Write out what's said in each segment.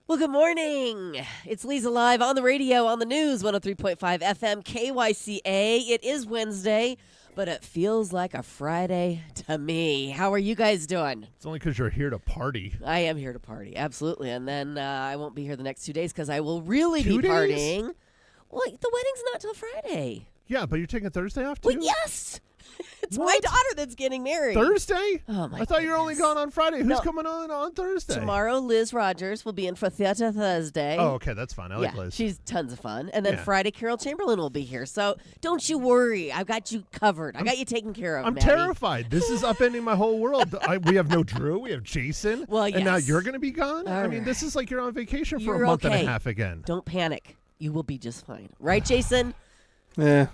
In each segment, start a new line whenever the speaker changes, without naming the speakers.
Well, good morning. It's Leza live on the radio, on the news, 103.5 FM, KYCA. It is Wednesday, but it feels like a Friday to me. How are you guys doing?
It's only because you're here to party.
I am here to party, absolutely. And then I won't be here the next 2 days because I will really
2
be
days?
partying. Well, the wedding's not till Friday.
Yeah, but you're taking Thursday off too?
Well, yes. It's
What?
my daughter that's getting married.
Thursday?
Oh, my
I thought you were only
goodness.
gone on Friday. Who's
No.
coming on Thursday?
Tomorrow, Liz Rogers will be in for Theater Thursday.
Oh, okay. That's fine. I like
Yeah,
Liz.
she's tons of fun. And then
Yeah.
Friday, Carol Chamberlain will be here. So don't you worry. I've got you covered. I got you taken care of,
I'm
Maddie.
terrified. This is upending my whole world. We have no Drew. We have Jason.
Well,
And now
yes.
you're going to be gone?
All
I mean,
right.
this is like you're on vacation for
You're
a month
okay.
and a half again.
Don't panic. You will be just fine. Right, Jason?
Yeah.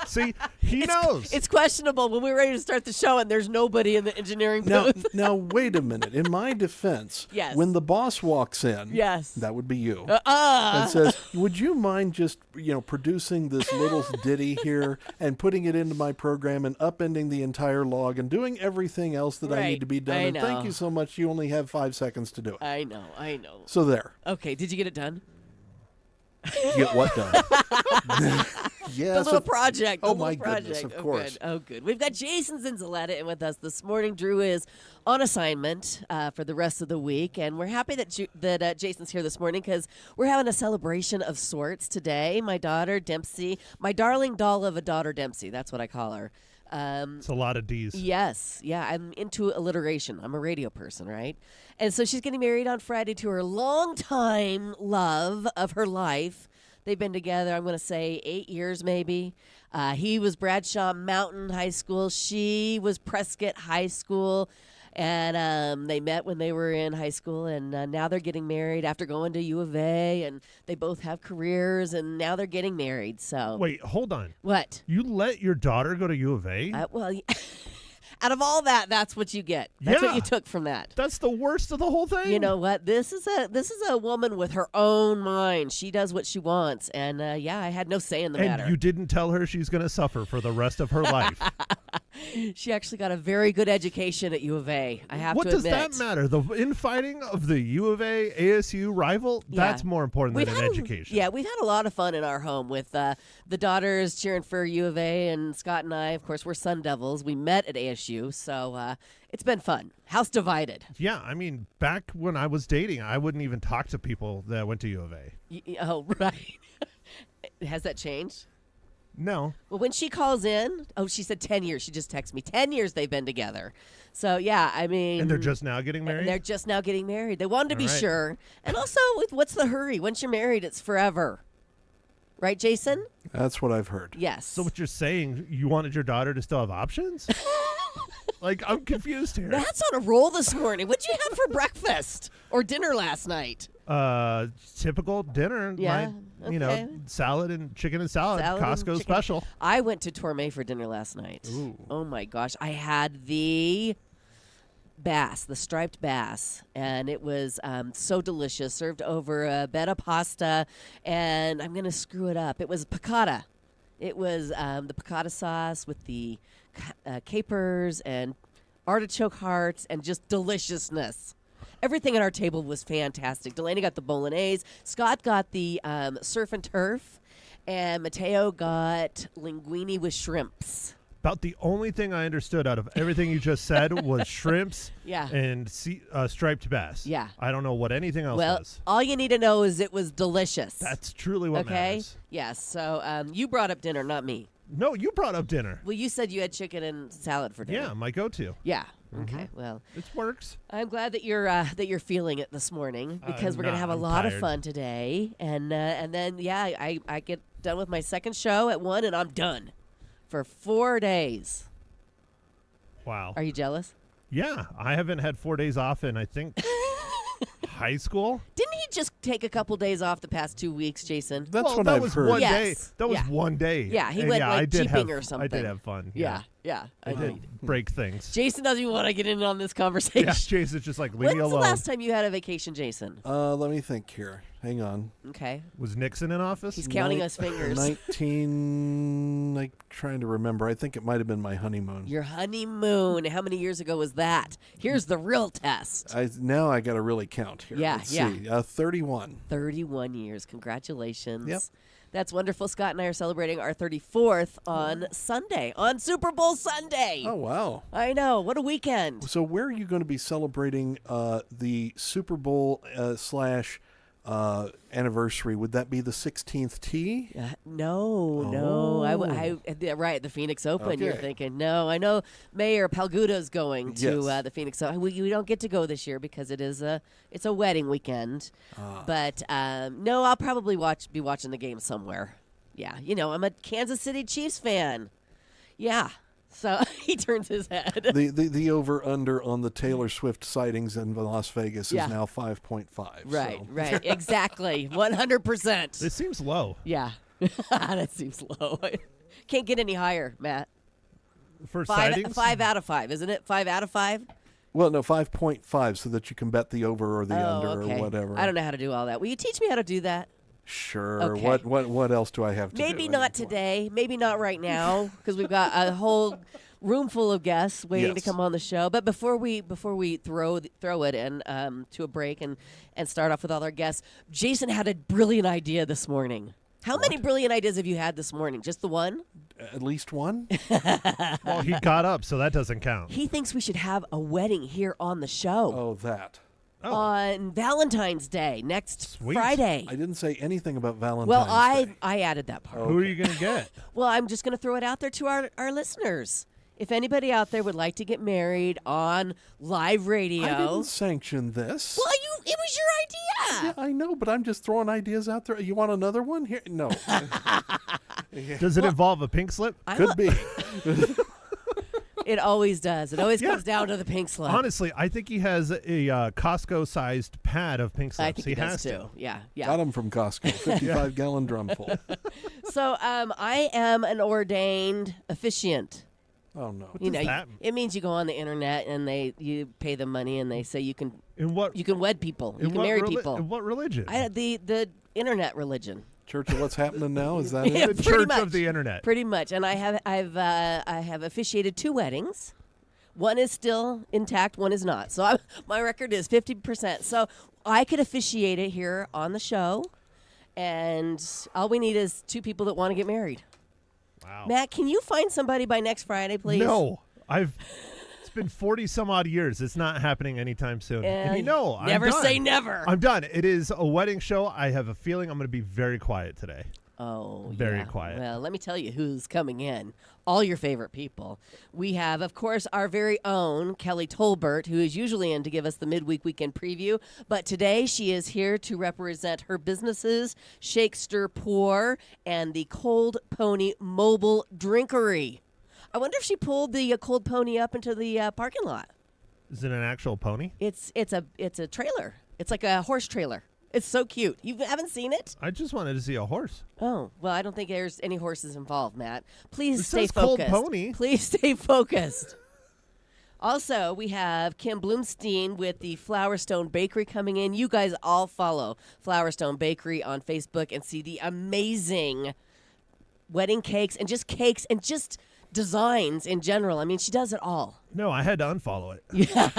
See, he knows.
It's questionable when we're ready to start the show and there's nobody in the engineering booth.
Now, wait a minute. In my defense,
Yes.
when the boss walks in,
Yes.
that would be you, and says, "Would you mind just producing this little ditty here and putting it into my program and upending the entire log and doing everything else that I
Right.
need to be done?
I
And
know.
thank you so much. You only have 5 seconds to do it.
I know.
So there.
Okay, did you get it done?
Get what done? Yes.
The little project.
Oh,
the
my
little
goodness,
project.
of course.
Oh, good. We've got Jason Zinzaletta in with us this morning. Drew is on assignment for the rest of the week, and we're happy that Jason's here this morning because we're having a celebration of sorts today. My daughter, Dempsey, my darling doll of a daughter, Dempsey. That's what I call her.
It's a lot of D's.
Yes. Yeah, I'm into alliteration. I'm a radio person, right? And so she's getting married on Friday to her longtime love of her life. They've been together, I'm going to say, 8 years maybe. He was Bradshaw Mountain High School. She was Prescott High School. And they met when they were in high school, and now they're getting married after going to U of A, and they both have careers, and now they're getting married. So
Wait, hold on.
What?
You let your daughter go to U of A?
Well, out of all that, that's what you get. That's
Yeah.
what you took from that.
That's the worst of the whole thing.
You know what? This is a woman with her own mind. She does what she wants, and I had no say in the matter.
And you didn't tell her she's going to suffer for the rest of her life.
She actually got a very good education at U of A. I have
What
to
does
admit.
that matter? The infighting of the U of A ASU rival,
Yeah.
that's more important than an education.
Yeah, we've had a lot of fun in our home with the daughters cheering for U of A, and Scott and I, of course, we're Sun Devils. We met at ASU, so it's been fun. House divided.
Yeah, I mean, back when I was dating, I wouldn't even talk to people that went to U of A.
Oh, right. Has that changed?
No.
Well, when she calls in, she said 10 years. She just texted me. 10 years they've been together. So, yeah, I mean.
And they're just now getting married?
And they're just now getting married. They wanted to be
All right.
sure. And also, what's the hurry? Once you're married, it's forever. Right, Jason?
That's what I've heard.
Yes.
So what you're saying, you wanted your daughter to still have options? Like, I'm confused here.
Matt's on a roll this morning. What'd you have for breakfast or dinner last night?
Typical dinner.
Yeah,
You know, salad and chicken and salad.
Salad and
Costco
chicken.
special.
I went to Tourmet for dinner last night.
Ooh.
Oh my gosh. I had the bass, the striped bass, and it was so delicious, served over a bed of pasta, and I'm going to screw it up. It was piccata. It was the piccata sauce with the capers and artichoke hearts and just deliciousness. Everything at our table was fantastic. Delaney got the bolognese. Scott got the surf and turf. And Mateo got linguine with shrimps.
About the only thing I understood out of everything you just said was shrimps
Yeah.
and striped bass.
Yeah.
I don't know what anything else
Well,
was.
all you need to know is it was delicious.
That's truly what
okay?
matters.
Yes. So you brought up dinner, not me.
No, you brought up dinner.
Well, you said you had chicken and salad for dinner.
Yeah, my go-to.
Yeah. Okay. Well,
It works.
I'm glad that you're feeling it this morning because we're gonna have a
I'm
lot of
tired.
fun today, and then I get done with my second show at 1, and I'm done for 4 days.
Wow.
Are you jealous?
Yeah, I haven't had 4 days off in, I think, high school.
Didn't he just take a couple days off the past 2 weeks, Jason?
That's
Well,
what
that
I've
was
heard.
one
Yes.
day. That was
Yeah.
one day.
Yeah, he
And
went,
yeah,
like,
I did
jeeping
have,
or something.
I did have fun.
Yeah.
I did break things.
Jason doesn't even want to get in on this conversation.
Yeah, Jason's just like, leave
When's
me
the
alone.
last time you had a vacation, Jason?
Let me think here. Hang on.
Okay.
Was Nixon in office?
He's counting us fingers.
19. I'm trying to remember. I think it might have been my honeymoon.
Your honeymoon. How many years ago was that? Here's the real test.
Now I got to really count here.
Yeah,
Let's
yeah.
see. 31.
31 years. Congratulations.
Yep.
That's wonderful. Scott and I are celebrating our 34th on Sunday, on Super Bowl Sunday.
Oh, wow.
I know. What a weekend.
So where are you going to be celebrating the Super Bowl slash anniversary? Would that be the 16th tee?
No. Right, the Phoenix Open, you're
Okay.
thinking. No, I know Mayor Palgudo's going to
Yes.
the Phoenix Open. We don't get to go this year because it's a wedding weekend. But no, I'll probably be watching the game somewhere. Yeah, I'm a Kansas City Chiefs fan. Yeah. So he turns his head.
The over under on the Taylor Swift sightings in Las Vegas
Yeah.
is now 5.5.
Right,
so.
right. Exactly. 100%.
This seems low.
Yeah. That seems low. Can't get any higher, Matt.
For
Five
sightings?
out of 5, isn't it? 5 out of 5?
Well, no, 5.5 so that you can bet the over or the under
okay.
or whatever.
I don't know how to do all that. Will you teach me how to do that?
Sure.
Okay.
What else do I have to do?
Maybe not today. Maybe not right now because we've got a whole room full of guests waiting to
Yes.
come on the show. But before we throw it and to a break and start off with all our guests, Jason had a brilliant idea this morning. How many brilliant ideas have you had this morning? Just the one?
At least one?
Well, he got up, so that doesn't count.
He thinks we should have a wedding here on the show
Oh, that.
Oh.
on Valentine's Day next
Sweet.
Friday.
I didn't say anything about Valentine's
Well,
Day.
I added that part.
Who are you going to get?
Well, I'm just going to throw it out there to our listeners. If anybody out there would like to get married on live radio,
I didn't sanction this.
well, it was your idea.
Yeah, I know, but I'm just throwing ideas out there. You want another one? Here? No.
Does it involve a pink slip?
Could be.
It always does. It always
Yeah.
comes down to the pink slip.
Honestly, I think he has a Costco-sized pad of pink slips.
I think he does
has
too.
to.
Yeah.
Got them from Costco. 55-gallon drum full.
So I am an ordained officiant.
Oh, no.
You
does
know,
that-
it means you go on the internet and you pay them money and they say you can
In what?
wed people, you
in
can
what
marry
reli-
people.
In what religion?
The internet religion.
Church of What's Happening Now? Is that
Yeah,
it?
the
pretty
Church
much.
of the Internet.
Pretty much, and I have officiated 2 weddings. One is still intact, one is not. So my record is 50%. So I could officiate it here on the show, and all we need is 2 people that want to get married.
Wow.
Matt, can you find somebody by next Friday, please?
No, it's been 40 some odd years. It's not happening anytime soon. And you know, I'm
never
done.
say never.
I'm done. It is a wedding show. I have a feeling I'm going to be very quiet today.
Oh,
Very
yeah.
quiet.
Well, let me tell you who's coming in. All your favorite people. We have, of course, our very own Kelly Tolbert, who is usually in to give us the midweek weekend preview. But today she is here to represent her businesses, Shakespeare Pour and the Cold Pony Mobile Drinkery. I wonder if she pulled the Cold Pony up into the parking lot.
Is it an actual pony?
It's a trailer. It's like a horse trailer. It's so cute. You haven't seen it?
I just wanted to see a horse.
Oh, well, I don't think there's any horses involved, Matt. Please
It
stay
says Cold
focused.
Pony.
Please stay focused. Also, we have Kim Bloomstein with the Flowerstone Bakery coming in. You guys all follow Flowerstone Bakery on Facebook and see the amazing wedding cakes and just designs in general. I mean, she does it all.
No, I had to unfollow it.
Yeah,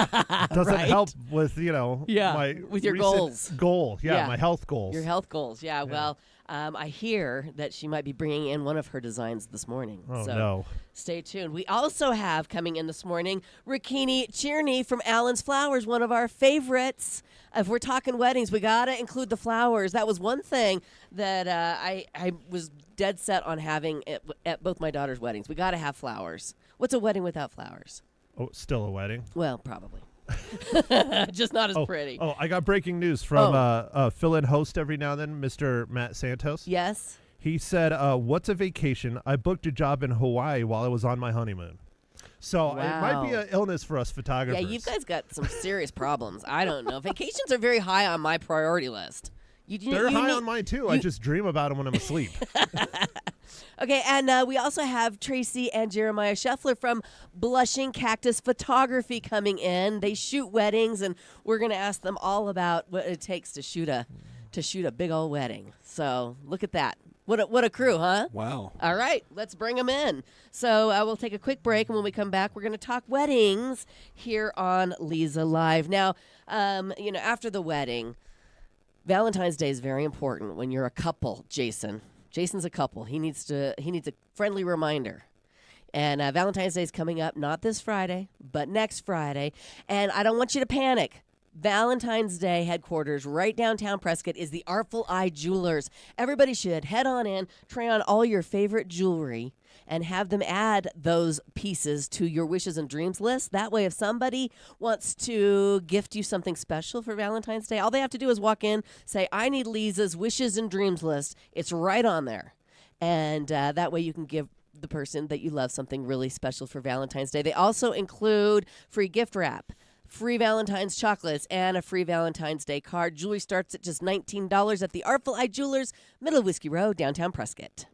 It doesn't
right?
help with,
Yeah,
my
with your
recent
goals.
goal. Yeah,
Yeah.
my health goals.
Your health goals. Yeah, well, I hear that she might be bringing in one of her designs this morning.
Oh,
so
no.
Stay tuned. We also have coming in this morning Rikini Tierney from Allen's Flowers, one of our favorites. If we're talking weddings, we got to include the flowers. That was one thing that I was dead set on having at both my daughter's weddings. We got to have flowers. What's a wedding without flowers?
Oh, still a wedding?
Well, probably. Just not as pretty.
Oh, I got breaking news from fill-in host every now and then, Mr. Matt Santos.
Yes?
He said, what's a vacation? I booked a job in Hawaii while I was on my honeymoon. So it might be
Wow.
an illness for us photographers.
Yeah, you guys got some serious problems. I don't know. Vacations are very high on my priority list.
They're high on mine, too. I just dream about them when I'm asleep.
Okay, and we also have Tracy and Jeremiah Scheffler from Blushing Cactus Photography coming in. They shoot weddings, and we're going to ask them all about what it takes to shoot a big old wedding. So look at that. What a crew, huh?
Wow.
All right, let's bring them in. So we'll take a quick break, and when we come back, we're going to talk weddings here on Leza Live. Now, after the wedding, Valentine's Day is very important when you're a couple, Jason. Jason's a couple. He needs a friendly reminder. And Valentine's Day is coming up, not this Friday, but next Friday. And I don't want you to panic. Valentine's Day headquarters right downtown Prescott is the Artful Eye Jewelers. Everybody should head on in, try on all your favorite jewelry, and have them add those pieces to your wishes and dreams list. That way, if somebody wants to gift you something special for Valentine's Day, all they have to do is walk in, say, I need Leza's wishes and dreams list. It's right on there. And that way you can give the person that you love something really special for Valentine's Day. They also include free gift wrap, free Valentine's chocolates, and a free Valentine's Day card. Jewelry starts at just $19 at the Artful Eye Jewelers, middle of Whiskey Road, downtown Prescott.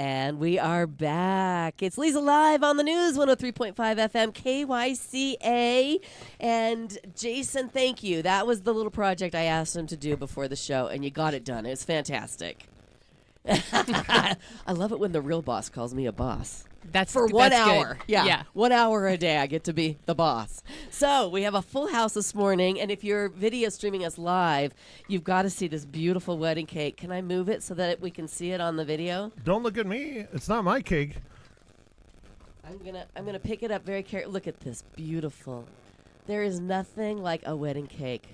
And we are back. It's Leza Live on the news, 103.5 FM, KYCA. And Jason, thank you. That was the little project I asked him to do before the show, and you got it done. It was fantastic. I love it when the real boss calls me a boss.
That's
for 1 hour.
Good.
Yeah. 1 hour a day I get to be the boss. So we have a full house this morning, and if you're video streaming us live, you've got to see this beautiful wedding cake. Can I move it so that we can see it on the video?
Don't look at me. It's not my cake.
I'm gonna pick it up very carefully. Look at this, beautiful. There is nothing like a wedding cake.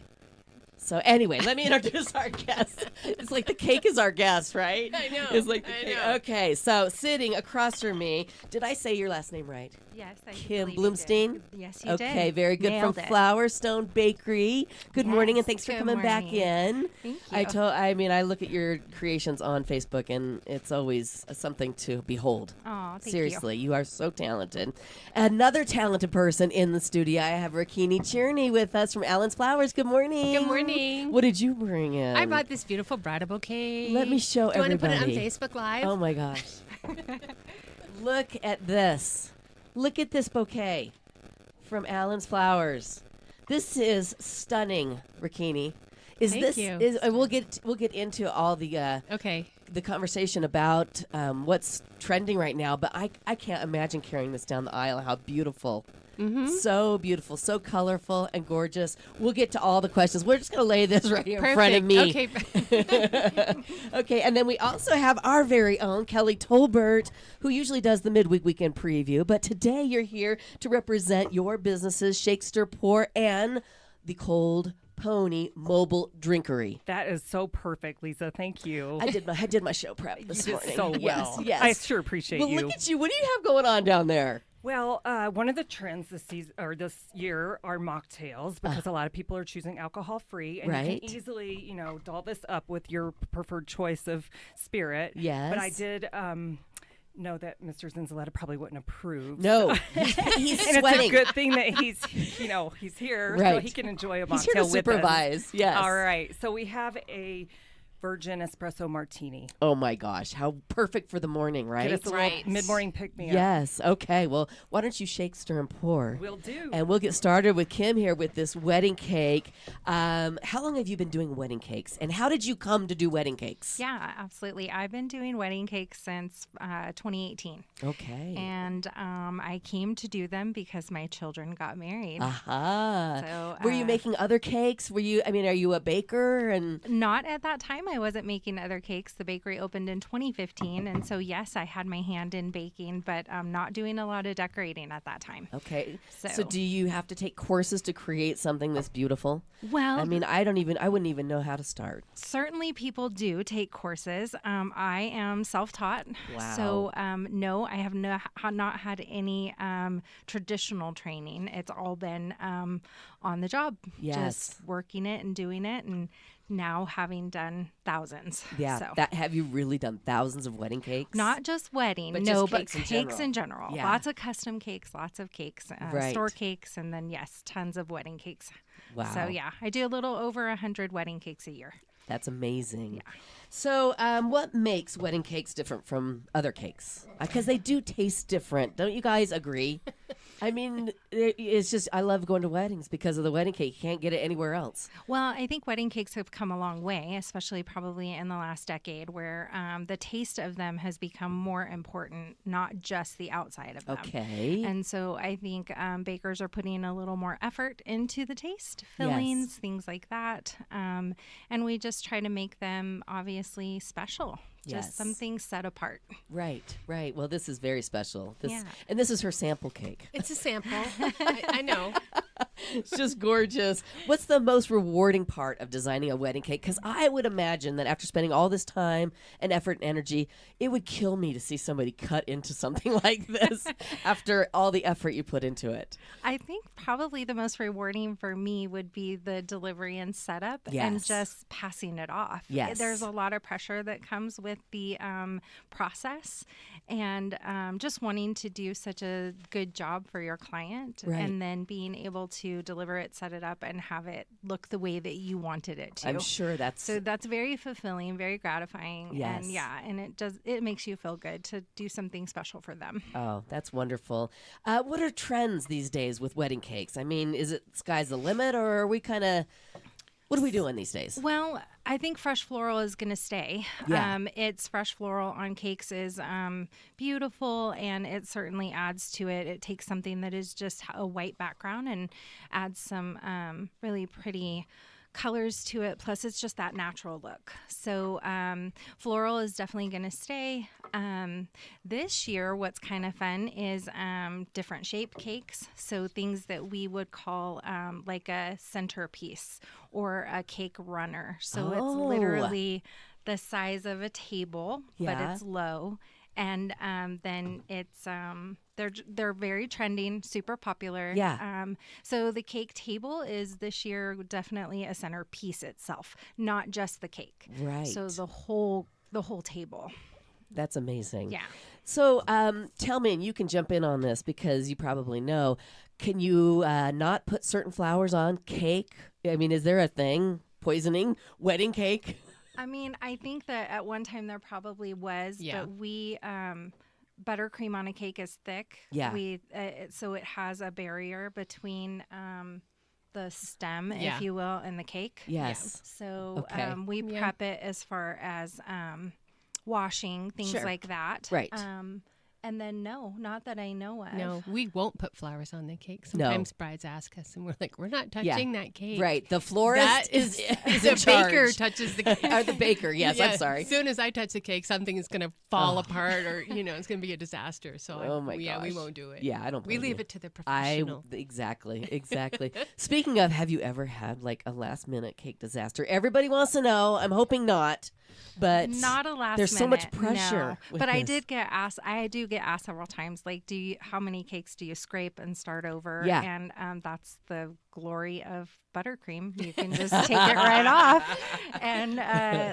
So anyway, let me introduce our guest. It's like the cake is our guest, right?
I know.
It's like the
I
cake.
know.
Okay, so sitting across from me, did I say your last name right?
Yes, I
Kim
believe you
Bloomstein?
did. Yes, you did.
Okay, very good.
Nailed
From
it.
Flowerstone Bakery. Good morning, and
Yes,
thanks for
good
coming back
morning.
in.
Thank you.
I look at your creations on Facebook, and it's always something to behold.
Oh, thank
Seriously, you are so talented. Another talented person in the studio. I have Rakini Cherney with us from Allen's Flowers. Good morning.
Good morning.
What did you bring in?
I bought this beautiful bridal bouquet.
Let me show
Do you want to put
everybody.
it on Facebook Live?
Oh my gosh. Look at this. Look at this bouquet from Allen's Flowers. This is stunning, Rakini.
Thank you.
We'll get into all the
Okay.
the conversation about what's trending right now, but I can't imagine carrying this down the aisle. How beautiful.
Mm-hmm.
So beautiful, so colorful and gorgeous. We'll get to all the questions. We're just going to lay this right here
Perfect.
in front of me.
Okay.
Okay, and then we also have our very own Kelly Tolbert, who usually does the midweek weekend preview. But today you're here to represent your businesses, Shakespeare Pour and the Cold Pony Mobile Drinkery.
That is so perfect, Lisa. Thank you.
I did my show prep this
you did
morning.
so
Yes,
well.
yes.
I sure appreciate
Well,
you.
look at you. What do you have going on down there?
Well, one of the trends this season or this year are mocktails because a lot of people are choosing alcohol free, and you
Right.
can easily, doll this up with your preferred choice of spirit.
Yes.
But I did know that Mr. Zinzaletta probably wouldn't approve.
No, he's
And
sweating.
it's a good thing that he's here so
Right.
he can enjoy a mocktail
He's here to
with us.
supervise. Yes.
All right. So we have a virgin espresso martini.
Oh my gosh, how perfect for the morning, right?
Get us a
Right.
little mid-morning pick-me-up.
Yes. Okay. Well, why don't you shake, stir, and pour?
Will do.
And we'll get started with Kim here with this wedding cake. How long have you been doing wedding cakes? And how did you come to do wedding cakes?
Yeah, absolutely. I've been doing wedding cakes since 2018.
Okay.
And I came to do them because my children got married.
Aha.
So,
Were you making other cakes? Are you a baker? And
Not at that time. I wasn't making other cakes. The bakery opened in 2015. And so, yes, I had my hand in baking, but not doing a lot of decorating at that time.
okay. So
So-
do you have to take courses to create something this beautiful?
Well,
I mean, I wouldn't even know how to start.
certainly people do take courses. I am self-taught.
Wow.
So, no, I have not had any traditional training. It's all been on the job.
Yes.
Just working it and doing it, and now having done thousands.
Yeah.
So.
Have you really done thousands of wedding cakes?
Not just wedding,
But
no,
just
but
cakes in
cakes
general.
in general.
Yeah.
Lots of custom cakes, lots of cakes,
Right.
store cakes, and then, yes, tons of wedding cakes.
Wow.
So, yeah, I do a little over 100 wedding cakes a year.
That's amazing. So, what makes wedding cakes different from other cakes? Because they do taste different. Don't you guys agree? I mean, it's just, I love going to weddings because of the wedding cake. You can't get it anywhere else.
Well, I think wedding cakes have come a long way, especially probably in the last decade, where the taste of them has become more important, not just the outside of them.
Okay.
And so I think bakers are putting a little more effort into the taste, fillings, things like that. And we just try to make them obviously special,
Yes.
just something set apart.
Right. Well, this is very special.
Yeah.
And this is her sample cake.
It's a sample. I know.
It's just gorgeous. What's the most rewarding part of designing a wedding cake? Because I would imagine that after spending all this time and effort and energy, it would kill me to see somebody cut into something like this after all the effort you put into it.
I think probably the most rewarding for me would be the delivery and setup and
Yes.
just passing it off.
Yes.
There's a lot of pressure that comes with the process, and just wanting to do such a good job for your client,
Right.
and then being able able to deliver it, set it up, and have it look the way that you wanted it to.
I'm sure that's
so that's very fulfilling, very gratifying.
Yes.
And and it makes you feel good to do something special for them.
Oh, that's wonderful. What are trends these days with wedding cakes? I mean, is it sky's the limit, or are we kind of, what are we doing these days?
Well, I think fresh floral is going to stay.
Yeah.
It's fresh floral on cakes is beautiful, and it certainly adds to it. It takes something that is just a white background and adds some really pretty colors to it. Plus, it's just that natural look. So floral is definitely going to stay. This year, what's kind of fun is different shaped cakes. So things that we would call like a centerpiece or a cake runner. So it's literally the size of a table, but it's low. And then it's they're very trending, super popular.
Yeah.
So the cake table is this year definitely a centerpiece itself, not just the cake.
Right.
So the whole table.
That's amazing.
Yeah.
So tell me, and you can jump in on this because you probably know, can you not put certain flowers on cake? I mean, is there a thing, poisoning wedding cake?
I mean, I think that at one time there probably was, but we buttercream on a cake is thick.
Yeah.
So it has a barrier between the stem, if you will, and the cake.
Yes.
So
Okay.
we prep it as far as washing, things
Sure.
like that.
Right.
And then not that I know of.
No, we won't put flowers on the cake. Sometimes brides ask us, and we're like, we're not touching that cake.
Right. The florist
That
is
the
in charge.
baker touches the cake.
Or the baker, yes, I'm sorry.
As soon as I touch the cake, something is going to fall apart, or it's going to be a disaster. So
Oh my
we
gosh.
won't do it.
Yeah, I don't
We
blame
leave
you.
it to the professional.
Exactly. Speaking of, have you ever had like a last minute cake disaster? Everybody wants to know. I'm hoping not, but
Not a last
there's
minute.
so much pressure.
No.
with
But I
this.
did get asked. I do get asked several times, like, how many cakes do you scrape and start over?
Yeah.
And that's the glory of buttercream. You can just take it right off. And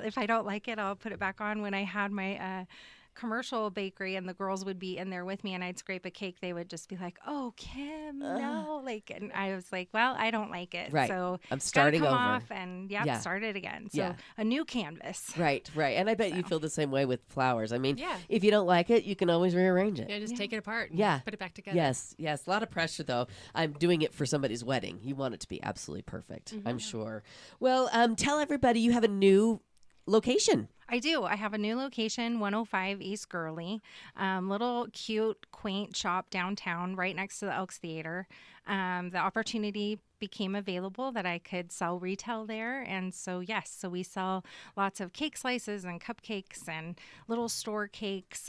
if I don't like it, I'll put it back on. When I had my commercial bakery and the girls would be in there with me and I'd scrape a cake, they would just be like, "Oh, Kim, no." And I was like, "Well, I don't like it."
Right.
So
I'm
it's gotta
starting
come
over.
off and
Yeah.
start it again. So
Yeah.
a new canvas.
Right. And I bet you feel the same way with flowers. I mean,
Yeah.
if you don't like it, you can always rearrange it.
Yeah, just take it apart and
Yeah.
put it back together.
Yes. A lot of pressure, though. I'm doing it for somebody's wedding. You want it to be absolutely perfect, I'm sure. Well, tell everybody you have a new location.
I do. I have a new location, 105 East Gurley. Little cute, quaint shop downtown right next to the Elks Theater. The opportunity became available that I could sell retail there. And so, so we sell lots of cake slices and cupcakes and little store cakes,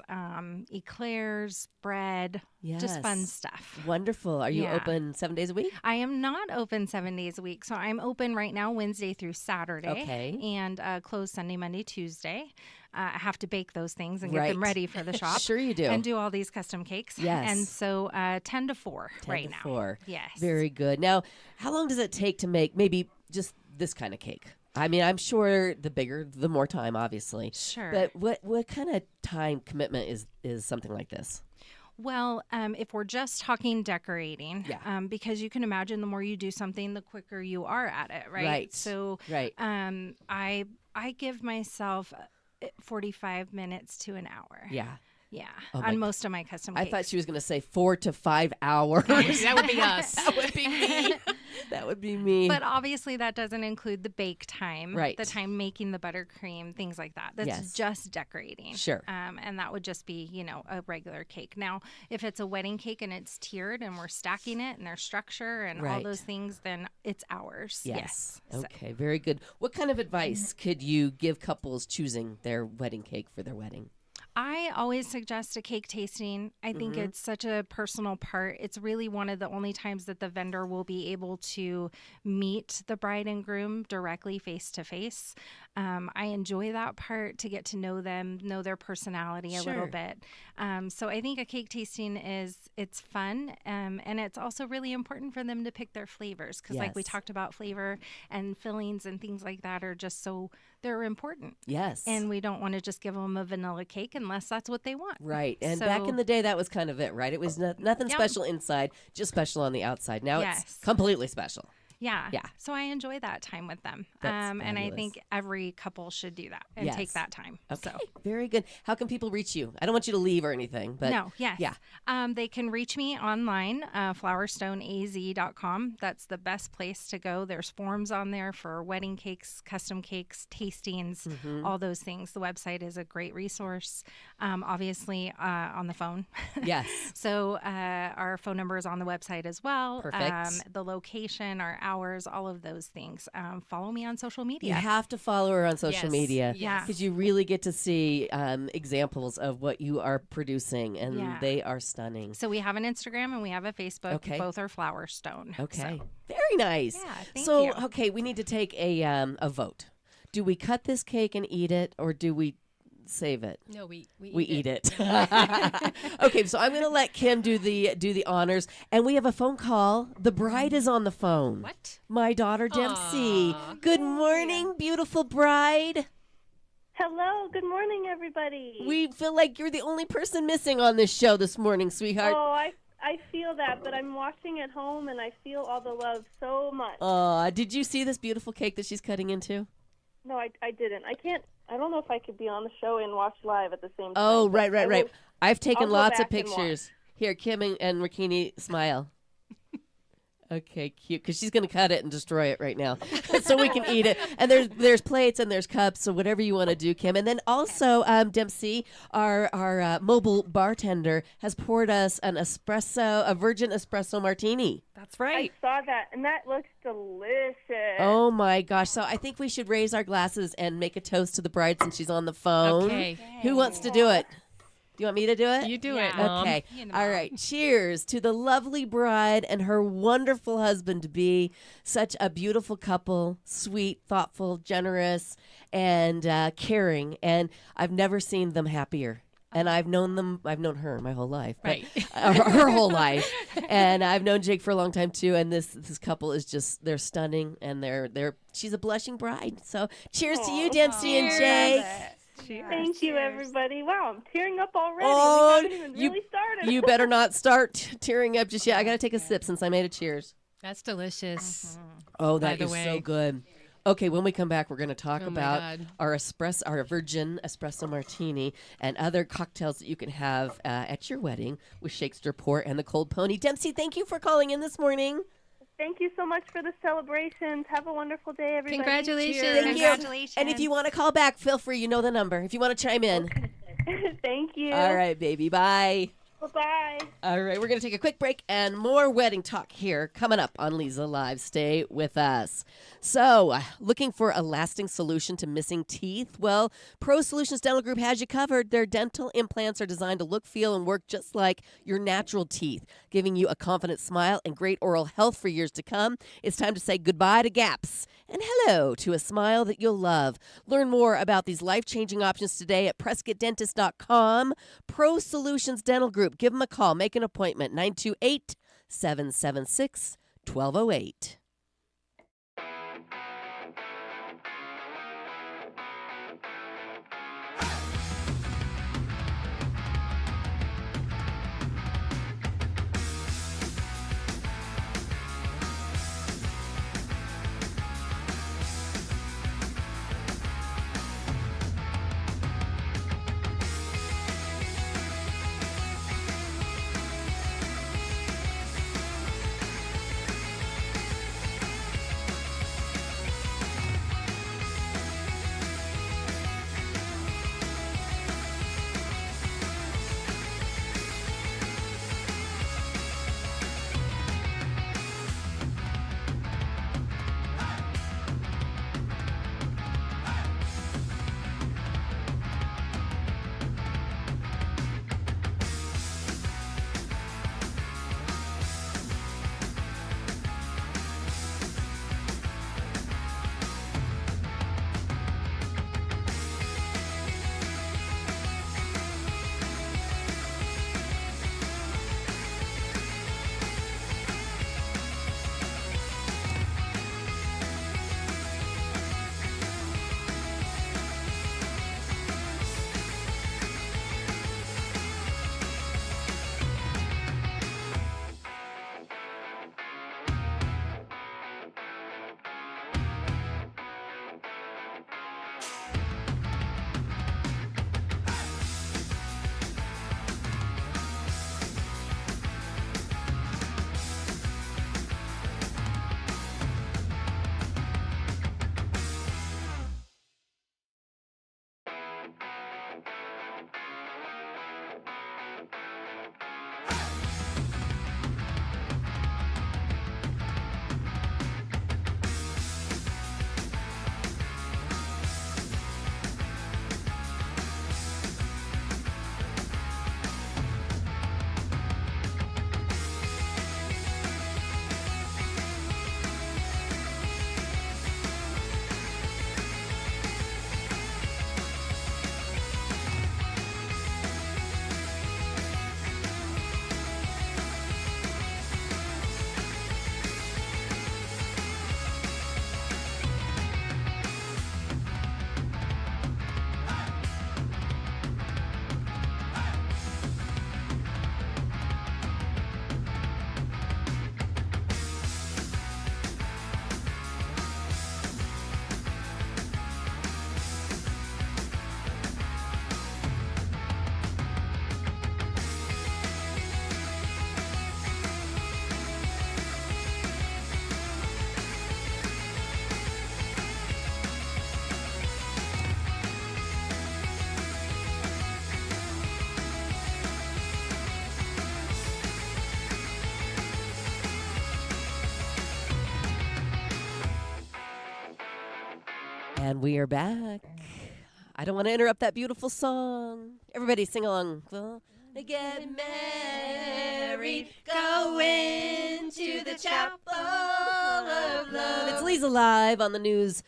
eclairs, bread, just fun
Yes.
stuff.
Wonderful. Are you
Yeah.
open 7 days a week?
I am not open 7 days a week. So I'm open right now Wednesday through Saturday.
Okay.
And closed Sunday, Monday, Tuesday. I have to bake those things and get
Right.
them ready for the shop.
Sure you do.
And do all these custom cakes.
Yes.
And so 10 to 4
10
right
to
now.
4.
Yes.
Very good. Now, how long does it take to make maybe just this kind of cake? I mean, I'm sure the bigger, the more time, obviously.
Sure.
But what kind of time commitment is something like this?
Well, if we're just talking decorating,
Yeah.
because you can imagine the more you do something, the quicker you are at it, right?
Right.
So
Right.
I give myself 45 minutes to an hour.
Yeah.
Yeah.
Oh my
on most of my custom
I
cakes.
thought she was going to say 4 to 5 hours.
That would be us.
That would be me. That would be me.
But obviously that doesn't include the bake time,
Right.
the time making the buttercream, things like that. That's
Yes.
just decorating.
Sure.
And that would just be, a regular cake. Now, if it's a wedding cake and it's tiered and we're stacking it and there's structure and all
Right.
those things, then it's hours.
Yes.
So-
Okay. Very good. What kind of advice could you give couples choosing their wedding cake for their wedding?
I always suggest a cake tasting. I think it's such a personal part. It's really one of the only times that the vendor will be able to meet the bride and groom directly face to face. I enjoy that part, to get to know them, know their personality a little
Sure.
bit. So I think a cake tasting it's fun, and it's also really important for them to pick their flavors, because like we
Yes.
talked about, flavor and fillings and things like that are just they're important.
Yes.
And we don't want to just give them a vanilla cake and unless that's what they want.
Right. And back in the day, that was kind of it, right? It was nothing
Yep.
special inside, just special on the outside. Now
Yes.
it's completely special.
Yeah.
Yeah.
So I enjoy that time with them.
That's
and I
fabulous.
think every couple should do that and
Yes.
take that time.
Okay.
So.
Very good. How can people reach you? I don't want you to leave or anything, but
No, yes.
yeah.
They can reach me online, flowerstoneaz.com. That's the best place to go. There's forms on there for wedding cakes, custom cakes, tastings, all those things. The website is a great resource, obviously on the phone.
Yes.
So our phone number is on the website as well.
Perfect.
The location, our hours, all of those things. Follow me on social media.
You have to follow her on social
Yes.
media.
Yeah.
Because you really get to see examples of what you are producing, and
Yeah.
they are stunning.
So we have an Instagram and we have a Facebook.
Okay.
Both are Flowerstone.
Okay.
So,
Very nice.
Yeah, thank
so,
you.
okay, we need to take a vote. Do we cut this cake and eat it, or do we save it?
No, we
We eat it. Okay, so I'm going to let Kim do the honors, and we have a phone call. The bride is on the phone.
What?
My daughter Dempsey.
Aw.
Good morning, beautiful bride.
Hello, good morning, everybody.
We feel like you're the only person missing on this show this morning, sweetheart.
Oh, I feel that, but I'm watching at home and I feel all the love so much.
Did you see this beautiful cake that she's cutting into?
No, I didn't. I don't know if I could be on the show and watch live at the same time.
Oh,
but
right.
I will-
I've taken
I'll go
lots of
back and
pictures. Here, Kim and Rakini, smile. Okay, cute. Because she's going to cut it and destroy it right now, so we can eat it. And there's plates and there's cups, so whatever you want to do, Kim. And then also, Dempsey, our mobile bartender, has poured us a virgin espresso martini.
That's
I
right.
saw that, and that looks delicious.
Oh my gosh! So I think we should raise our glasses and make a toast to the bride since she's on the phone.
Okay.
Who wants to do it? Do you want me to do it?
You do
Yeah.
it, Mom.
Okay.
You and the
All
mom.
right. Cheers to the lovely bride and her wonderful husband to be. Such a beautiful couple, sweet, thoughtful, generous, and caring. And I've never seen them happier. And I've known her my whole life. but-
Right.
her whole life. And I've known Jake for a long time too. And this couple is just, they're stunning. And she's a blushing bride. So cheers to you, Dempsey and Jake.
Thank you, everybody. Wow, I'm tearing up already.
Oh,
we haven't even
you-
really started.
You better not start tearing up just yet. I got to take a sip since I made a cheers.
That's delicious.
Oh,
By
that
the
is so
way.
good. Okay, when we come back, we're going to talk
Oh my
about
God.
our virgin espresso martini and other cocktails that you can have at your wedding with Shakespeare Port and the Cold Pony. Dempsey, thank you for calling in this morning.
Thank you so much for the celebrations. Have a wonderful day, everybody.
Congratulations.
Thank you.
Congratulations.
And if you want to call back, feel free. You know the number. If you want to chime in.
Thank you.
All right, baby. Bye.
Bye-bye.
All right, we're going to take a quick break and more wedding talk here coming up on Leza Live. Stay with us. So, looking for a lasting solution to missing teeth? Well, Pro Solutions Dental Group has you covered. Their dental implants are designed to look, feel, and work just like your natural teeth, giving you a confident smile and great oral health for years to come. It's time to say goodbye to gaps and hello to a smile that you'll love. Learn more about these life-changing options today at PrescottDentist.com. Pro Solutions Dental Group. Give them a call. Make an appointment. 928-776-1208. And we are back. I don't want to interrupt that beautiful song. Everybody sing along. Get married, going to the chapel of love. It's Leza live on the news.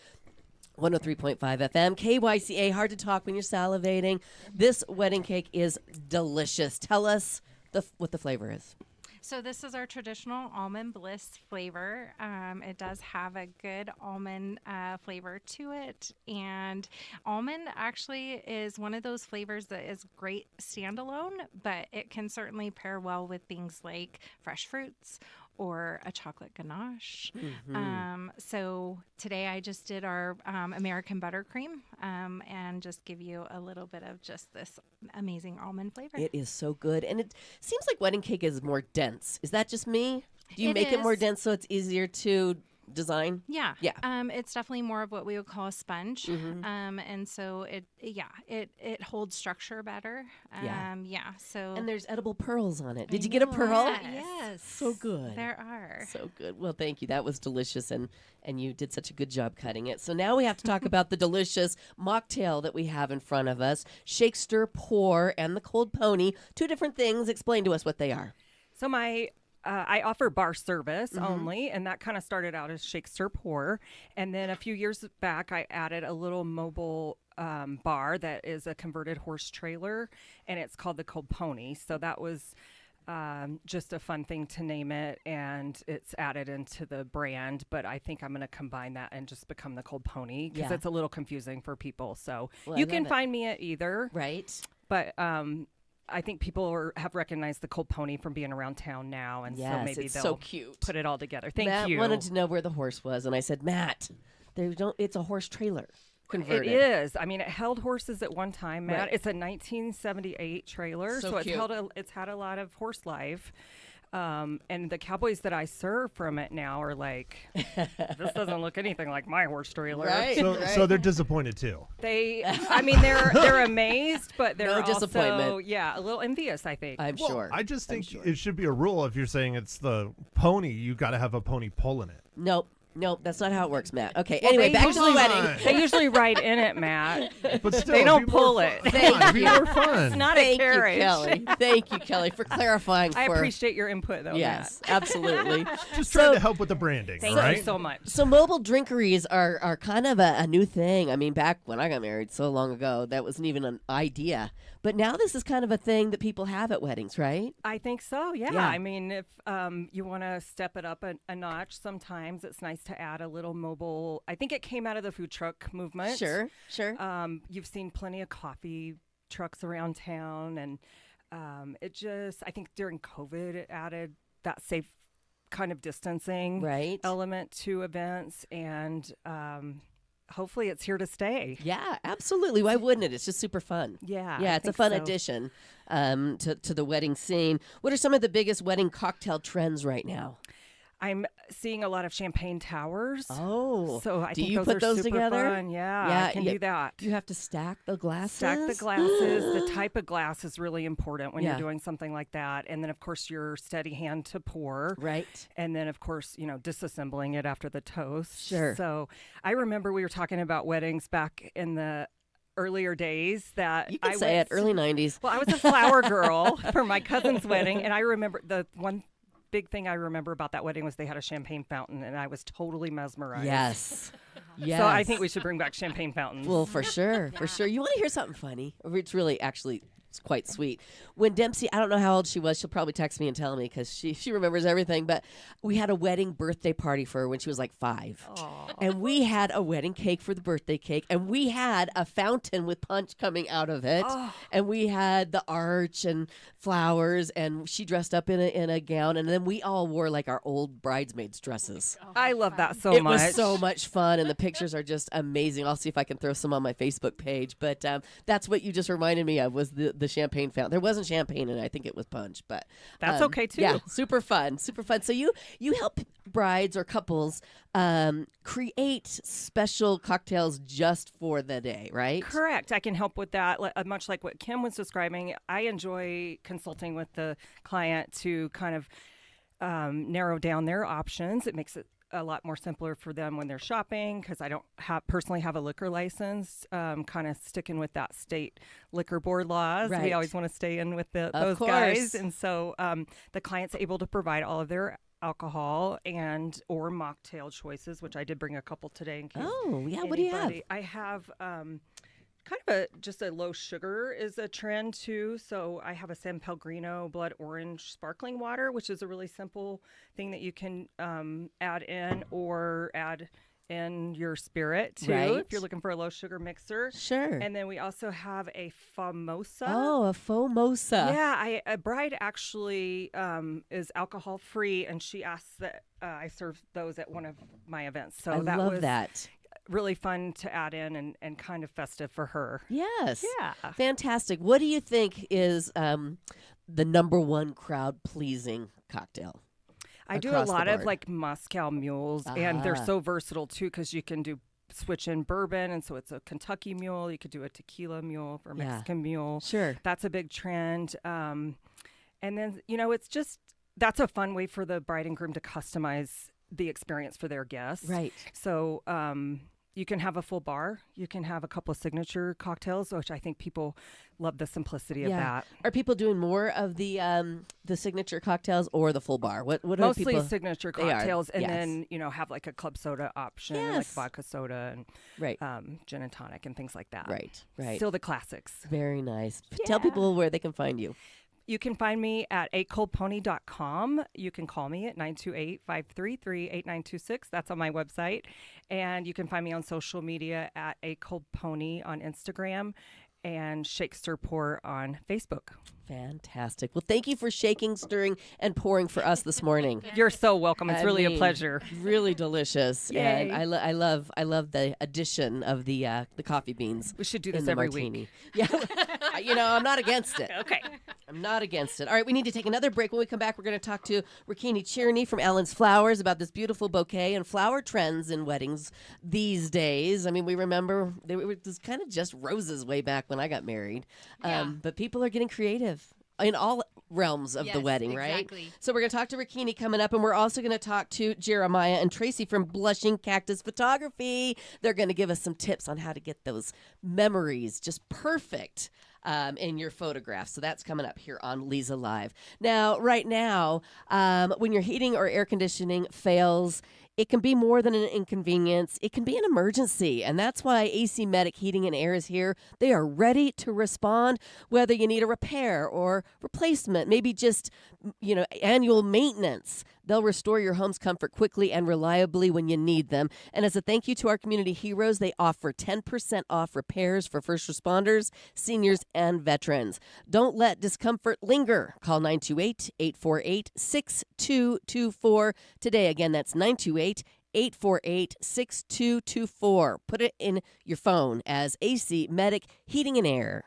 103.5 FM, KYCA. Hard to talk when you're salivating. This wedding cake is delicious. Tell us what the flavor is.
So this is our traditional almond bliss flavor. It does have a good almond flavor to it. And almond actually is one of those flavors that is great standalone, but it can certainly pair well with things like fresh fruits or a chocolate ganache. So today I just did our American buttercream and just give you a little bit of just this amazing almond flavor.
It is so good. And it seems like wedding cake is more dense. Is that just me? Do you make it more dense so it's easier to design?
Yeah.
Yeah.
It's definitely more of what we would call a sponge. And so it holds structure better. So
And there's edible pearls on it. Did you get a pearl?
Yes.
So good.
there are.
So good. Well, thank you. That was delicious, and you did such a good job cutting it. So now we have to talk about the delicious mocktail that we have in front of us, Shake, Stir, Pour, and the Cold Pony. Two different things. Explain to us what they are.
So I offer bar service only, and that kind of started out as Shake, Stir, Pour. And then a few years back, I added a little mobile bar that is a converted horse trailer, and it's called the Cold Pony. So that was just a fun thing to name it, and it's added into the brand. But I think I'm going to combine that and just become the Cold Pony because it's a little confusing for people. So you can find me at either.
Right.
But I think people have recognized the Cold Pony from being around town now, and so maybe
it's
they'll
so cute.
put it all together. Thank
Matt
you.
wanted to know where the horse was, and I said, Matt, it's a horse trailer. Converted.
It is. I mean, it held horses at one time, Matt.
Right.
It's a 1978 trailer, so it's had a lot of horse life. And the cowboys that I serve from it now are like, this doesn't look anything like my horse trailer.
Right.
So they're disappointed too.
They're amazed, but they're
No disappointment.
also, a little envious, I think.
I'm sure.
I just think it should be a rule if you're saying it's the pony, you got to have a pony pulling it.
Nope, that's not how it works, Matt. Okay, anyway, back to the wedding.
They usually ride in it, Matt.
But still,
They don't
be more
pull
fun.
it.
Thank
Be
you.
more fun.
It's not a
Thank you,
carriage.
Kelly. Thank you, Kelly, for clarifying.
I appreciate your input, though,
Yes, absolutely.
Just trying to help with the branding,
Matt.
right?
Thank you so much.
So mobile drinkeries are kind of a new thing. I mean, back when I got married so long ago, that wasn't even an idea. But now this is kind of a thing that people have at weddings, right?
I think so, yeah.
Yeah.
I mean, if you want to step it up a notch, sometimes it's nice to add a little mobile. I think it came out of the food truck movement.
Sure.
You've seen plenty of coffee trucks around town, and I think during COVID, it added that safe kind of distancing element to events, and hopefully it's here to stay.
Yeah, absolutely. Why wouldn't it? It's just super fun.
Yeah,
It's a fun addition to the wedding scene. What are some of the biggest wedding cocktail trends right now?
I'm seeing a lot of champagne towers.
Oh,
so I
do
think
you put those
super
together?
Fun. Yeah, I can do that.
You have to stack the glasses.
Stack the glasses. The type of glass is really important when you're doing something like that. And then, of course, your steady hand to pour.
Right.
And then, of course, disassembling it after the toast.
Sure.
So I remember we were talking about weddings back in the earlier days that
you can say it, early 90s.
Well, I was a flower girl for my cousin's wedding, and I remember the one big thing I remember about that wedding was they had a champagne fountain, and I was totally mesmerized.
Yes.
So I think we should bring back champagne fountains.
Well, for sure. You want to hear something funny? It's really actually it's quite sweet. When Dempsey, I don't know how old she was. She'll probably text me and tell me because she remembers everything. But we had a wedding birthday party for her when she was like 5. Aww. And we had a wedding cake for the birthday cake. And we had a fountain with punch coming out of it. Oh. And we had the arch and flowers. And she dressed up in a gown. And then we all wore like our old bridesmaids dresses.
Oh, I love that so much.
It was so much fun. And the pictures are just amazing. I'll see if I can throw some on my Facebook page. But that's what you just reminded me of was the champagne fountain. There wasn't champagne in it. I think it was punch, but
that's okay too.
Yeah, super fun. So you help brides or couples create special cocktails just for the day, right?
Correct. I can help with that. Much like what Kim was describing, I enjoy consulting with the client to kind of narrow down their options. It makes it a lot more simpler for them when they're shopping because I don't personally have a liquor license. Kind of sticking with that state liquor board laws.
Right.
We always want to stay in with those
course.
guys, and so the client's able to provide all of their alcohol and or mocktail choices, which I did bring a couple today. In case
Oh, yeah. What do you have?
I have kind of just a low sugar is a trend too. So I have a San Pellegrino blood orange sparkling water, which is a really simple thing that you can add in or add in your spirit too,
Right.
if you're looking for a low sugar mixer.
Sure.
And then we also have a Famosa.
Oh, a Fomosa.
Yeah, a bride actually is alcohol free, and she asks that I serve those at one of my events. So
I
that
love
was
that.
really fun to add in and kind of festive for her.
Yes.
Yeah.
Fantastic. What do you think is the number one crowd pleasing cocktail?
I do a
across the
lot of
board?
like Moscow mules, and they're
Ah.
so versatile too because you can do switch in bourbon, and so it's a Kentucky mule. You could do a tequila mule or
Yeah.
Mexican mule.
Sure.
That's a big trend. And then it's just that's a fun way for the bride and groom to customize the experience for their guests.
Right.
So you can have a full bar. You can have a couple of signature cocktails, which I think people love the simplicity of that.
Are people doing more of the signature cocktails or the full bar? What are
Mostly
people?
signature
They are,
cocktails, and
yes.
then have like a club soda option, like
Yes.
vodka soda and
Right.
gin and tonic and things like that.
Right. Right.
Still the classics.
Very nice. Tell people where they can find you.
You can find me at acoldpony.com. You can call me at 928-533-8926. That's on my website. And you can find me on social media at acoldpony on Instagram and Shake Stir Pour on Facebook.
Fantastic. Well, thank you for shaking, stirring, and pouring for us this morning.
You're so welcome. It's
I
really
mean,
a pleasure.
Really delicious, and
Yay.
I love the addition of the coffee beans.
We should do
in
this
the
every
martini.
week.
Yeah, I'm not against it.
Okay.
I'm not against it. All right, we need to take another break. When we come back, we're going to talk to Rikini Cherney from Allen's Flowers about this beautiful bouquet and flower trends in weddings these days. I mean, we remember it was kind of just roses way back when I got married, but people are getting creative in all realms of the
Yes,
wedding, right?
exactly.
So we're going to talk to Rikini coming up, and we're also going to talk to Jeremiah and Tracy from Blushing Cactus Photography. They're going to give us some tips on how to get those memories just perfect in your photographs. So that's coming up here on Leza Live. Now, right now, when your heating or air conditioning fails, it can be more than an inconvenience. It can be an emergency. And that's why AC Medic Heating and Air is here. They are ready to respond, whether you need a repair or replacement, maybe just, annual maintenance. They'll restore your home's comfort quickly and reliably when you need them. And as a thank you to our community heroes, they offer 10% off repairs for first responders, seniors, and veterans. Don't let discomfort linger. Call 928-848-6224 today. Again, that's 928-848-6224. Put it in your phone as AC Medic Heating and Air.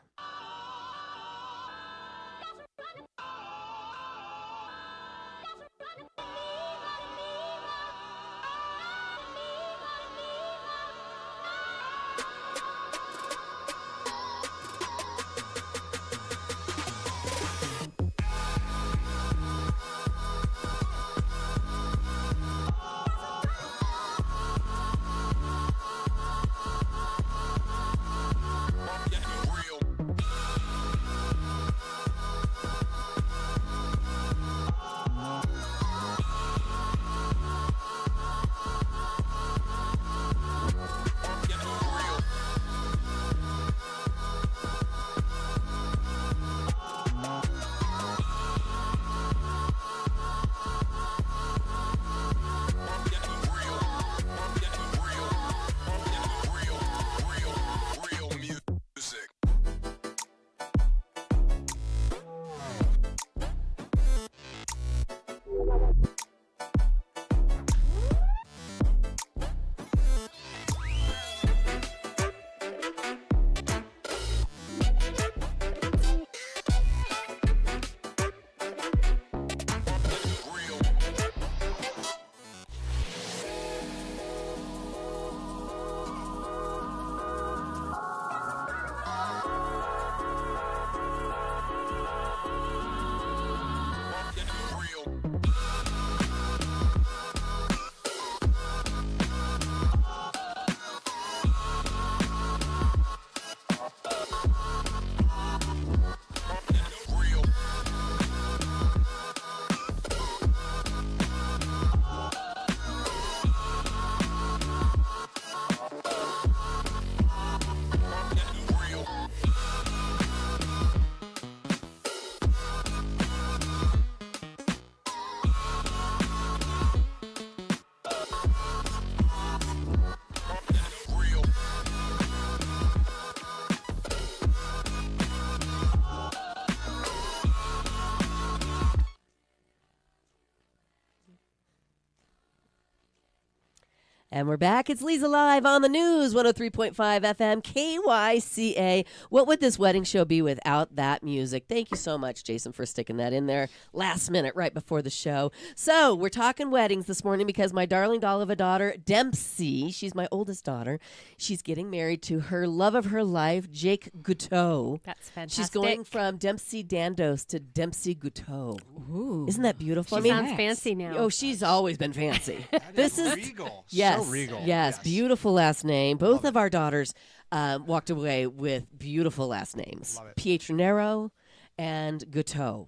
And we're back. It's Leza Live on the news, 103.5 FM, KYCA. What would this wedding show be without that music? Thank you so much, Jason, for sticking that in there last minute right before the show. So we're talking weddings this morning because my darling doll of a daughter, Dempsey, she's my oldest daughter, she's getting married to her love of her life, Jake Guteau.
That's fantastic.
She's going from Dempsey Dandos to Dempsey Guteau.
Ooh.
Isn't that beautiful?
She sounds fancy now.
Oh, she's always been fancy.
This is regal.
Yes.
So regal.
Yes, beautiful last name. Both of our daughters walked away with beautiful last names.
Love it.
Pietranero and Guteau.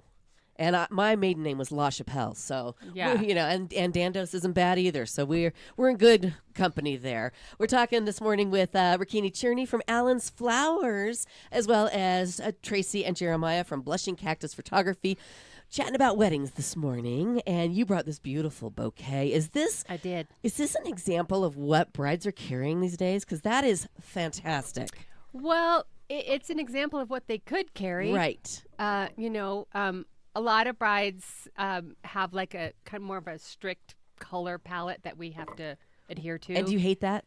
And my maiden name was La Chapelle, so
Yeah.
and Dandos isn't bad either. So we're in good company there. We're talking this morning with Rikini Cherney from Allen's Flowers, as well as Tracy and Jeremiah from Blushing Cactus Photography, chatting about weddings this morning. And you brought this beautiful bouquet.
I did.
Is this an example of what brides are carrying these days? Because that is fantastic.
Well, it's an example of what they could carry.
Right.
A lot of brides have like a kind of more of a strict color palette that we have to adhere to.
And do you hate that?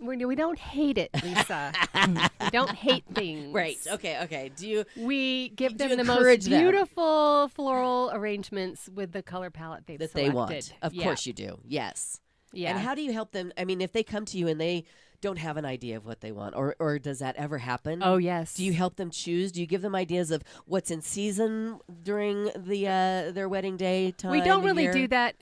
We don't hate it, Lisa. We don't hate things.
Right. Okay. Do you?
We give
Do
them
you
the
encourage
most
them?
beautiful floral arrangements with the color palette they've
That
selected.
they want. Of
Yeah.
course you do. Yes.
Yeah.
And how do you help them? I mean, if they come to you and they don't have an idea of what they want, or does that ever happen?
Oh, yes.
Do you help them choose? Do you give them ideas of what's in season during the their wedding day time?
We don't really
year?
do that.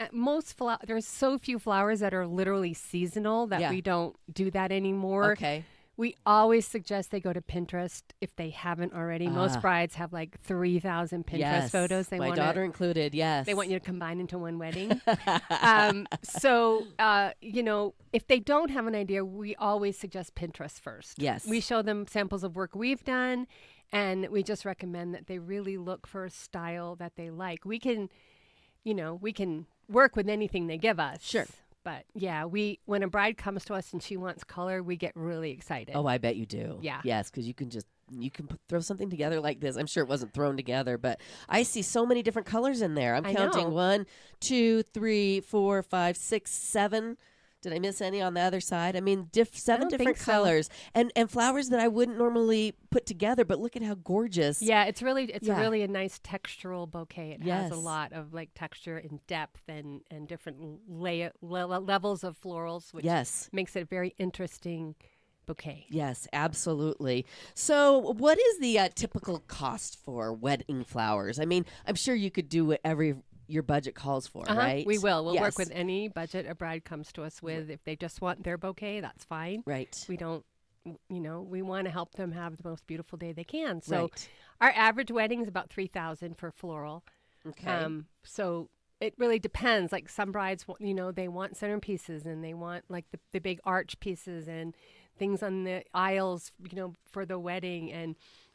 There's so few flowers that are literally seasonal that
Yeah.
we don't do that anymore.
Okay.
We always suggest they go to Pinterest if they haven't already. Most brides have like 3,000 Pinterest
Yes.
photos. They
My
want
daughter included. Yes.
They want you to combine into one wedding. If they don't have an idea, we always suggest Pinterest first.
Yes.
We show them samples of work we've done, and we just recommend that they really look for a style that they like. We can work with anything they give us.
Sure.
But yeah, when a bride comes to us and she wants color, we get really excited.
Oh, I bet you do.
Yeah.
Yes, because you can throw something together like this. I'm sure it wasn't thrown together, but I see so many different colors in there. I'm
I
counting
know.
1, 2, 3, 4, 5, 6, 7. Did I miss any on the other side? I mean, 7
don't
different
think so.
colors and flowers that I wouldn't normally put together. But look at how gorgeous.
Yeah, it's
Yeah.
really a nice textural bouquet. It has
Yes.
a lot of like texture and depth and different levels of florals, which
Yes.
makes it a very interesting bouquet.
Yes, absolutely. So, what is the typical cost for wedding flowers? I mean, I'm sure you could do whatever your budget calls for, right?
We will. We'll
Yes.
work with any budget a bride comes to us with. If they just want their bouquet, that's fine.
Right.
We don't, we want to help them have the most beautiful day they can. So
Right.
our average wedding is about $3,000 for floral.
Okay.
So it really depends. Like some brides, they want centerpieces and they want like the big arch pieces and things on the aisles, for the wedding and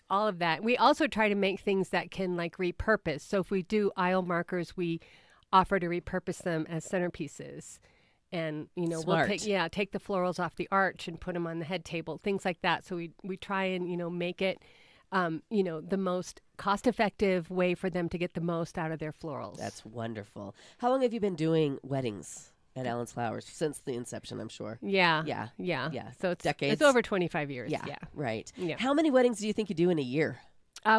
all of that. We also try to make things that can like repurpose. So if we do aisle markers, we offer to repurpose them as centerpieces. And, we'll
Smart.
take the florals off the arch and put them on the head table, things like that. So we try and, make it, the most cost-effective way for them to get the most out of their florals.
That's wonderful. How long have you been doing weddings at Allen's Flowers? Since the inception, I'm sure.
Yeah.
Yeah.
Yeah.
Yeah.
So it's
Decades?
It's over 25 years.
Yeah.
Yeah.
Right.
Yeah.
How many weddings do you think you do in a year?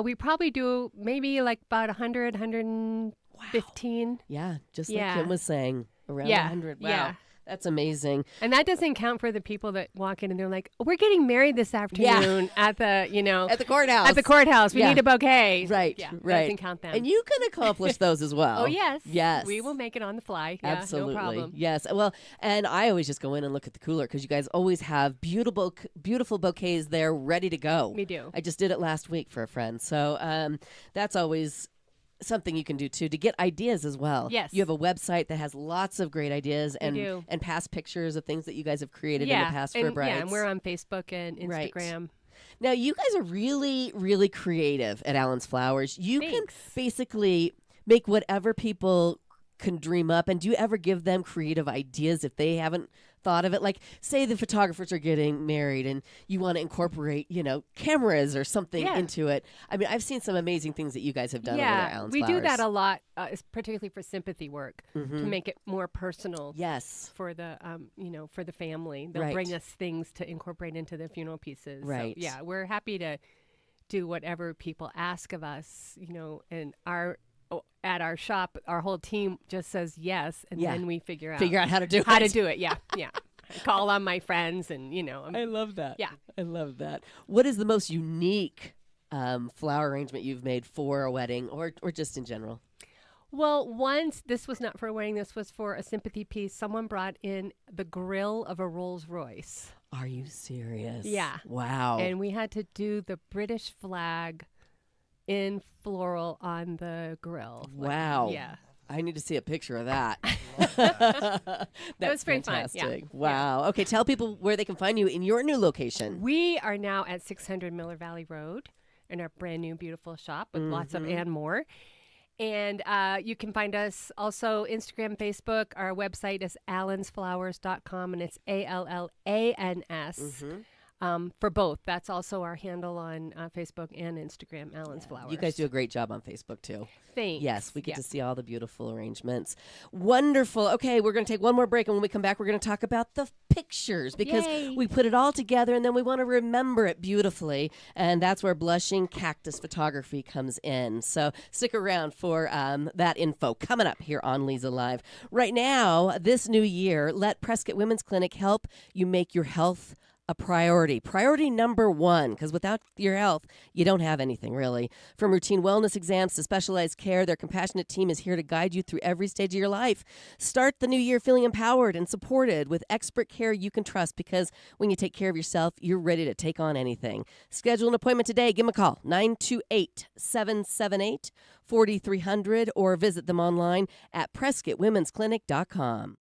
We probably do maybe like about 100, 115.
Yeah. Just like
Yeah.
Kim was saying, around
Yeah.
100. Wow.
Yeah.
That's amazing.
And that doesn't count for the people that walk in and they're like, "We're getting married this afternoon at the,
At the courthouse.
at the courthouse. We
Yeah.
need a bouquet."
Right.
Yeah.
Right.
Doesn't count them.
And you can accomplish those as well.
Oh yes.
Yes.
We will make it on the fly. Yeah,
Absolutely.
no problem.
Yes. Well, and I always just go in and look at the cooler because you guys always have beautiful bouquets there ready to go.
We do.
I just did it last week for a friend. So that's always something you can do too to get ideas as well.
Yes.
You have a website that has lots of great ideas
We do.
and past pictures of things that you guys have created in the past for brides.
Yeah, and we're on Facebook and
Right.
Instagram.
Now, you guys are really, really creative at Allen's Flowers. You can
Thanks.
basically make whatever people can dream up. And do you ever give them creative ideas if they haven't thought of it? Like, say the photographers are getting married and you want to incorporate, cameras or something into it. I mean, I've seen some amazing things that you guys have done over there, Allen's
we do that
Flowers.
a lot, particularly for sympathy work, to make it more personal.
Yes.
For the, for the family. They'll bring us things to incorporate into the funeral pieces.
Right.
So, yeah, we're happy to do whatever people ask of us, and at our shop, our whole team just says yes, and then we figure out
how to do it.
How to do it, yeah. I call on my friends, and,
I love that.
Yeah.
I love that. What is the most unique flower arrangement you've made for a wedding or just in general?
Well, once, this was not for a wedding, this was for a sympathy piece. Someone brought in the grill of a Rolls Royce.
Are you serious?
Yeah.
Wow.
And we had to do the British flag in floral on the grill.
Wow.
Yeah.
I need to see a picture of that.
That
That's
was very fun.
fantastic.
Yeah.
Wow. Okay, tell people where they can find you in your new location.
We are now at 600 Miller Valley Road in our brand new beautiful shop with lots of and more. And you can find us also Instagram, Facebook. Our website is allensflowers.com, and it's ALLANS. For both. That's also our handle on Facebook and Instagram, Allen's Flowers.
You guys do a great job on Facebook, too.
Thanks.
Yes, we get to see all the beautiful arrangements. Wonderful. Okay, we're going to take one more break, and when we come back, we're going to talk about the pictures because we put it all together, and then we want to remember it beautifully, and that's where Blushing Cactus Photography comes in. So stick around for that info coming up here on Leza Live. Right now, this new year, let Prescott Women's Clinic help you make your health a priority. Priority number one, because without your health, you don't have anything, really. From routine wellness exams to specialized care, their compassionate team is here to guide you through every stage of your life. Start the new year feeling empowered and supported with expert care you can trust, because when you take care of yourself, you're ready to take on anything. Schedule an appointment today. Give them a call, 928-778-4300, or visit them online at PrescottWomen'sClinic.com.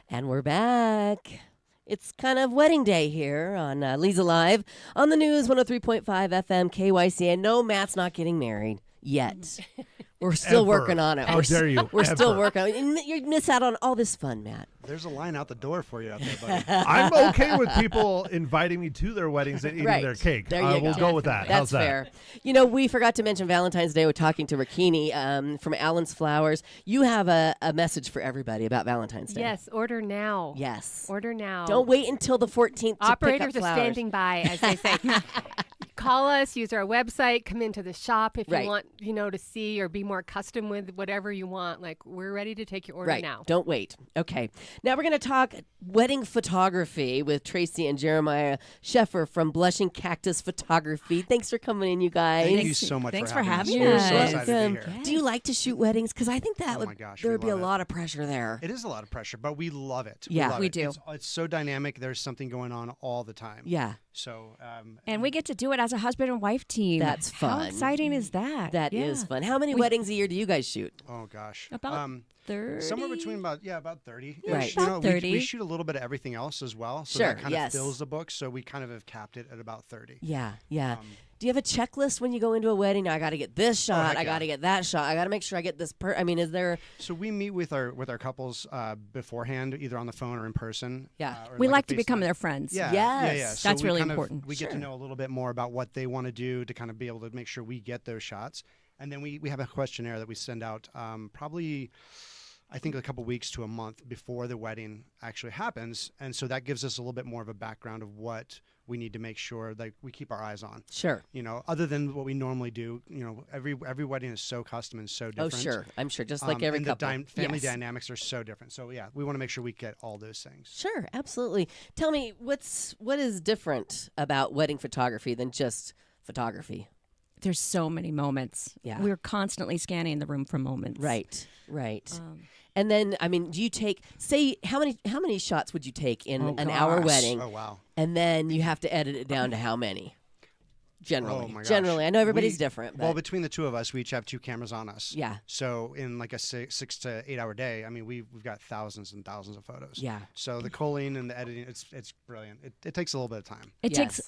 And we're back. It's kind of wedding day here on Leza Live on the news 103.5 FM KYC. And no, Matt's not getting married yet. We're still
Ever.
working on it.
How dare you?
We're still
Ever.
working on it. And you miss out on all this fun, Matt.
There's a line out the door for you out there, buddy.
I'm okay with people inviting me to their weddings and eating
Right.
their cake.
There you
We'll
go.
go with that.
That's
How's that?
fair. You know, we forgot to mention Valentine's Day. We're talking to Rakini from Allen's Flowers. You have a message for everybody about Valentine's Day.
Yes, order now.
Yes.
Order now.
Don't wait until the 14th to
Operators
pick up
are
flowers.
standing by, as they say. Call us, use our website, come into the shop if
Right.
you want, to see or be more custom with whatever you want. Like, we're ready to take your order
Right.
now.
Don't wait. Okay. Now we're going to talk wedding photography with Tracy and Jeremiah Sheffer from Blushing Cactus Photography. Thanks for coming in, you guys.
Thank you so much
Thanks
for
for
having
having
us.
us.
We're so excited to
Welcome.
be here.
Do you like to shoot weddings? Because I think that
Oh my gosh,
there
we
would be a
love it.
lot of pressure there.
It is a lot of pressure, but we love it.
Yeah.
love
We
it.
do.
It's so dynamic. There's something going on all the time.
Yeah.
So,
And we get to do it as a husband and wife team.
That's
How
fun.
exciting is that?
That is
Yeah.
fun. How many weddings a year do you guys shoot?
oh gosh,
About 30?
somewhere between about 30.
Yeah, Right.
You
about
know,
30.
We shoot a little bit of everything else as well, so
Sure,
that kind
yes.
of fills the book. So we kind of have capped it at about 30.
Yeah, yeah.
Um,
Do you have a checklist when you go into a wedding? I got to get this shot.
heck
I got to get that shot. I got to make sure I get this. I mean, is there?
So we meet with our couples beforehand, either on the phone or in person.
Yeah.
Or
We
a
like to become
FaceTime.
their friends.
Yeah,
Yes.
yeah. So
That's
we
really
kind of-
important.
We get
Sure.
to know a little bit more about what they want to do to kind of be able to make sure we get those shots. And then we have a questionnaire that we send out probably, I think, a couple weeks to a month before the wedding actually happens. And so that gives us a little bit more of a background of what we need to make sure that we keep our eyes on.
Sure.
You know, other than what we normally do, every wedding is so custom and so
Oh,
different.
sure. I'm sure. Just like every
and
couple.
the family
Yes.
dynamics are so different. So yeah, we want to make sure we get all those things.
Sure, absolutely. Tell me, what is different about wedding photography than just photography?
There's so many moments.
Yeah.
We're constantly scanning the room for moments.
Right, right.
Um,
And then, I mean, do you take, say, how many shots would you take in
Oh,
an hour
gosh.
wedding?
Oh wow.
And then you have to edit it down to how many? Generally.
Oh my gosh.
Generally. I know everybody's
We-
different. But
Well, between the two of us, we each have 2 cameras on us.
yeah.
So in like a 6 to 8 hour day, I mean, we've got thousands and thousands of photos.
Yeah.
So the culling and the editing, it's brilliant. It takes a little bit of time.
It
Yes.
takes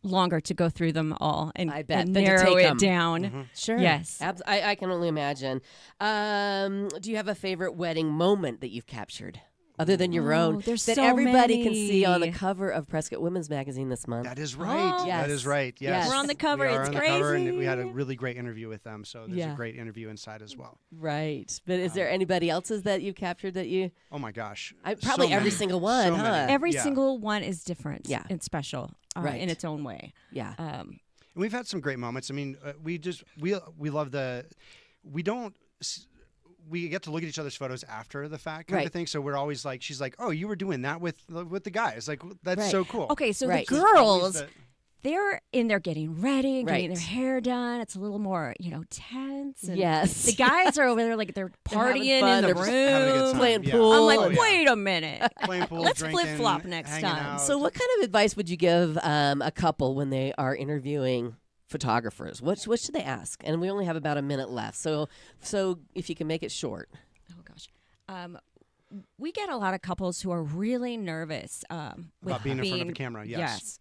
longer to go through them all and,
I bet,
and
than to
narrow
take
it
'em.
down.
Sure.
Yes.
I can only imagine. Do you have a favorite wedding moment that you've captured? Other than your own,
there's
that
so
everybody can see on the
many.
cover of Prescott Women's Magazine this month.
That is right.
Oh.
That
Yes.
is right. Yes.
Yes.
We're on the cover.
We are
It's
on the cover, and
crazy.
we had a really great interview with them. So there's
Yeah.
a great interview inside as well.
Right. But is there anybody else's that you've captured that you?
Oh my gosh.
Probably
So
every
many.
single one,
So
huh?
many.
Every
Yeah.
single one is different.
Yeah.
And special
Right.
in its own way.
Yeah.
And we've had some great moments. I mean, we love we get to look at each other's photos after the fact kind
Right.
of thing. So we're always like, she's like, oh, you were doing that with the guys. Like, that's
Right.
so cool.
Okay, so
Right.
the
It's always
girls,
the-
they're in there getting ready and getting
Right.
their hair done. It's a little more, tense. And
Yes.
The guys are over there like they're
having
partying
fun.
in the
They're
just having a good
room.
time.
Playing
Yeah.
pool.
I'm
Oh,
like,
yeah.
wait a minute.
Playing pool,
Let's
drinking,
flip-flop next
hanging
time.
out.
So, what kind of advice would you give a couple when they are interviewing photographers? What should they ask? And we only have about a minute left, so if you can make it short.
Oh gosh. We get a lot of couples who are really nervous with
About being in front of a camera, yes.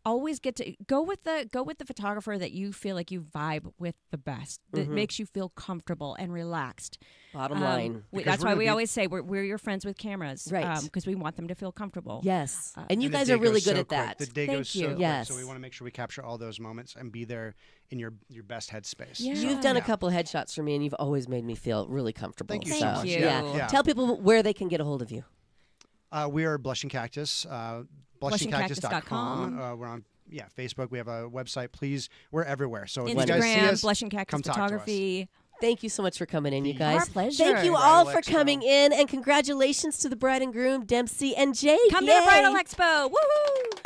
Always get to go with the photographer that you feel like you vibe with the best. That makes you feel comfortable and relaxed.
Bottom line.
Because
That's
we're
why
gonna
we
be-
always say we're your friends with cameras,
Right.
Because we want them to feel comfortable.
Yes, and you
And the
guys
day
are really
goes
good
so
at
quick.
that.
The day
Thank
goes so
you.
quick.
Yes.
So we want to make sure we capture all those moments and be there in your best headspace.
Yeah.
You've done a
Yeah.
couple headshots for me, and you've always made me feel really comfortable.
Thank you
so,
so much.
you.
Yeah.
Yeah.
Tell people where they can get a hold of you.
We are Blushing Cactus.
BlushingCactus.com.
We're on Facebook. We have a website. Please, we're everywhere. So if you guys see
Instagram,
us,
Blushing Cactus
come talk to us.
Photography.
Thank you so much for coming in, you guys.
Our pleasure.
Thank you
Bridal
all for
Expo.
coming in, and congratulations to the bride and groom, Dempsey and Jake.
Come to the
Yay.
Bridal Expo. Woohoo!